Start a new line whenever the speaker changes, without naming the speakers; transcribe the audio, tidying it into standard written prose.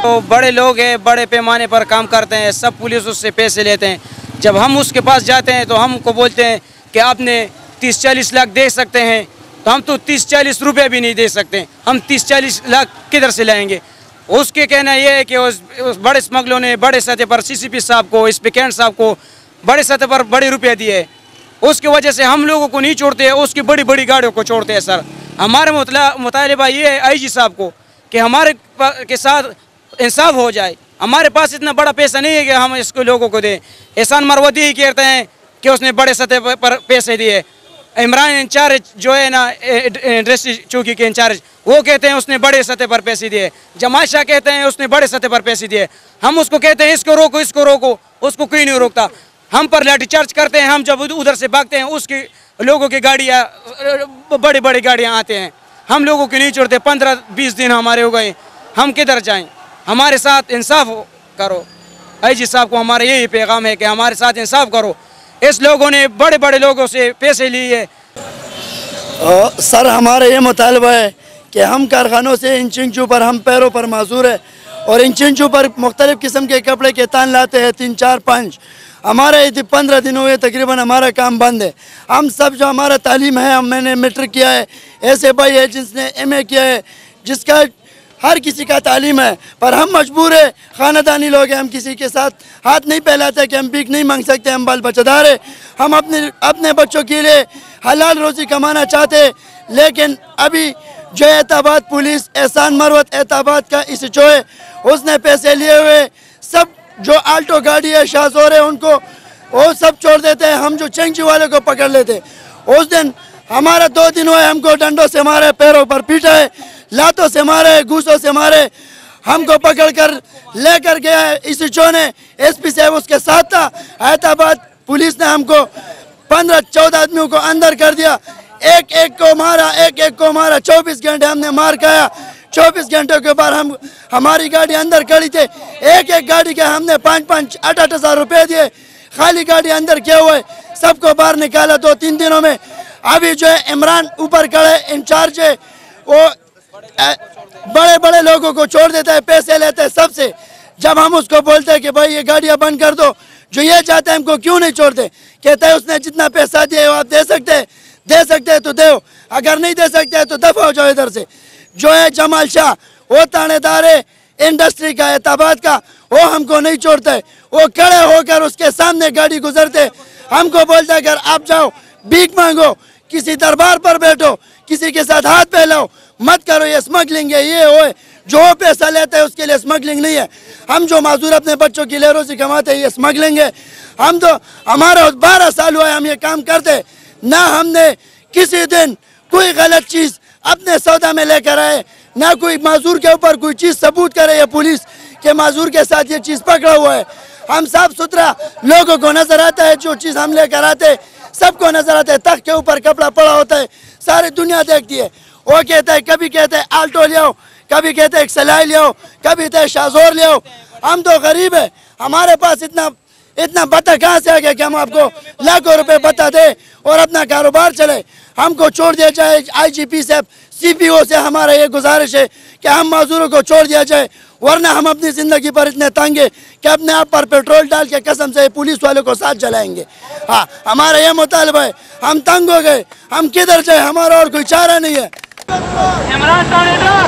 तो बड़े लोग हैं, बड़े पैमाने पर काम करते हैं, सब पुलिस उससे पैसे लेते हैं। जब हम उसके पास जाते हैं तो हमको बोलते हैं कि आपने 30-40 लाख दे सकते हैं, तो हम तो 30-40 रुपये भी नहीं दे सकते। हम 30-40 लाख किधर से लाएंगे? उसके कहना यह है कि उस बड़े स्मगलों ने बड़े सतह पर CCP साहब को, स्पीकर साहब को बड़े सतह पर बड़े रुपये दिए, उसकी वजह से हम लोगों को नहीं छोड़ते, उसकी बड़ी बड़ी गाड़ियों को छोड़ते हैं। सर, हमारे मुतालिबा ये है IG साहब को कि हमारे के साथ इंसाफ हो जाए। हमारे पास इतना बड़ा पैसा नहीं है कि हम इसको लोगों को दें। एहसान मरवती ही कहते हैं कि उसने बड़े सतह पर पैसे दिए। इमरान इंचार्ज जो है ना, इंडस्ट्री चौकी के इंचार्ज, वो कहते हैं उसने बड़े सतह पर पैसे दिए। जमाल शाह कहते हैं उसने बड़े सतह पर पैसे दिए। हम उसको कहते हैं इसको रोको, इसको रोको, उसको कोई नहीं रोकता। हम पर लाठीचार्ज करते हैं। हम जब उधर से भागते हैं, उसकी लोगों की गाड़ियाँ, बड़ी बड़ी गाड़ियाँ आते हैं, हम लोगों की नहीं छोड़ते। 15-20 दिन हमारे हो गए, हम किधर जाएं? हमारे साथ इंसाफ करो। IG साहब को हमारा यही पैगाम है कि हमारे साथ इंसाफ करो। इस लोगों ने बड़े बड़े लोगों से पैसे लिए।
सर, हमारा ये मुतालबा है कि हम कारखानों से इंच इंचों पर हम पैरों पर माजूर है और इंच इंचों पर मुख्तलिफ़ किस्म के कपड़े के तान लाते हैं, 3, 4, 5। हमारे 15 दिन हुए तकरीबन हमारा काम बंद है। हम सब जो हमारा तालीम है, मैंने मैट्रिक किया है, ऐसे भाई है जिसने MA किया है, जिसका हर किसी का तालीम है, पर हम मजबूर है, ख़ानदानी लोग हैं, हम किसी के साथ हाथ नहीं फैलाते कि हम भीख नहीं मांग सकते, हम बाल बच्चेदार है। हम अपने बच्चों के लिए हलाल रोज़ी कमाना चाहते, लेकिन अभी जो एहताबाद पुलिस, एहसान मरवत एहताबाद का SHO है, उसने पैसे लिए हुए सब जो आल्टो गाड़ी है, शाहजोर है, उनको वो सब छोड़ देते हैं। हम जो चंगी वाले को पकड़ लेते। उस दिन हमारा 2 दिन हुए, हमको डंडों से मारे, पैरों पर पीटा है, लातों से मारे, घूसों से मारे। हमको पकड़ कर लेकर गया है SHO ने, SP साहब उसके साथ था। एहताबाद पुलिस ने हमको 15-14 आदमियों को अंदर कर दिया, एक एक को मारा। 24 घंटे हमने मार खाया। 24 घंटों के बाद हमारी गाड़ी अंदर खड़ी थे, एक एक गाड़ी के हमने 5-5, 8-8 हज़ार रुपये दिए। खाली गाड़ी अंदर किए हुए सबको बाहर निकाला 2-3 दिनों में। अभी जो है इमरान ऊपर खड़े इंचार्ज है, वो बड़े बड़े लोगों को छोड़ देता है, पैसे लेते हैं सबसे। जब हम उसको बोलते हैं कि भाई ये गाड़ियाँ बंद कर दो, जो ये चाहते हैं हमको क्यों नहीं छोड़ते, कहते हैं उसने जितना पैसा दिया है वो आप दे सकते हैं तो दो, अगर नहीं दे सकते हैं तो दफा हो जाओ इधर से। जो है जमाल शाह, वो थानेदार है इंडस्ट्री का, एहताबाद का, वो हमको नहीं छोड़ते। वो खड़े होकर उसके सामने गाड़ी गुजरते, हमको बोलते अगर आप जाओ भीख मांगो, किसी दरबार पर बैठो, किसी के साथ हाथ फैलाओ, मत करो, ये स्मगलिंग है, ये हो। जो पैसा लेते हैं उसके लिए स्मगलिंग नहीं है। हम जो माजूर अपने बच्चों की लहरों से कमाते हैं, ये स्मगलिंग है। हम तो हमारा 12 साल हुआ है हम ये काम करते, ना हमने किसी दिन कोई गलत चीज़ अपने सौदा में लेकर आए, ना कोई माजूर के ऊपर कोई चीज़ सबूत करे या पुलिस के माजूर के साथ ये चीज़ पकड़ा हुआ है। हम साफ सुथरा, लोगों को नज़र आता है जो चीज़ हम लेकर आते, सबको नज़र आता है। तख्त के ऊपर कपड़ा पड़ा होता है, सारी दुनिया देखती है। वो कहता है, कभी कहते हैं आल्टो ले आओ, कभी कहते हैं सलाई ले आओ, कभी कहते हैं शाहजोर ले आओ। हम तो गरीब है, हमारे पास इतना बता कहाँ से आ गया कि हम आपको लाखों रुपए बता दे और अपना कारोबार चले। हमको छोड़ दिया जाए। IGP साहब, CPO से हमारा ये गुजारिश है कि हम मजदूरों को छोड़ दिया जाए, वरना हम अपनी ज़िंदगी पर इतने तंग है कि अपने आप पर पेट्रोल डाल के कसम से पुलिस वालों को साथ जलाएंगे। हाँ, हमारा ये मुतालबा है, हम तंग हो गए, हम किधर जाए, हमारा और कोई चारा नहीं है।
इमरान थानेदार,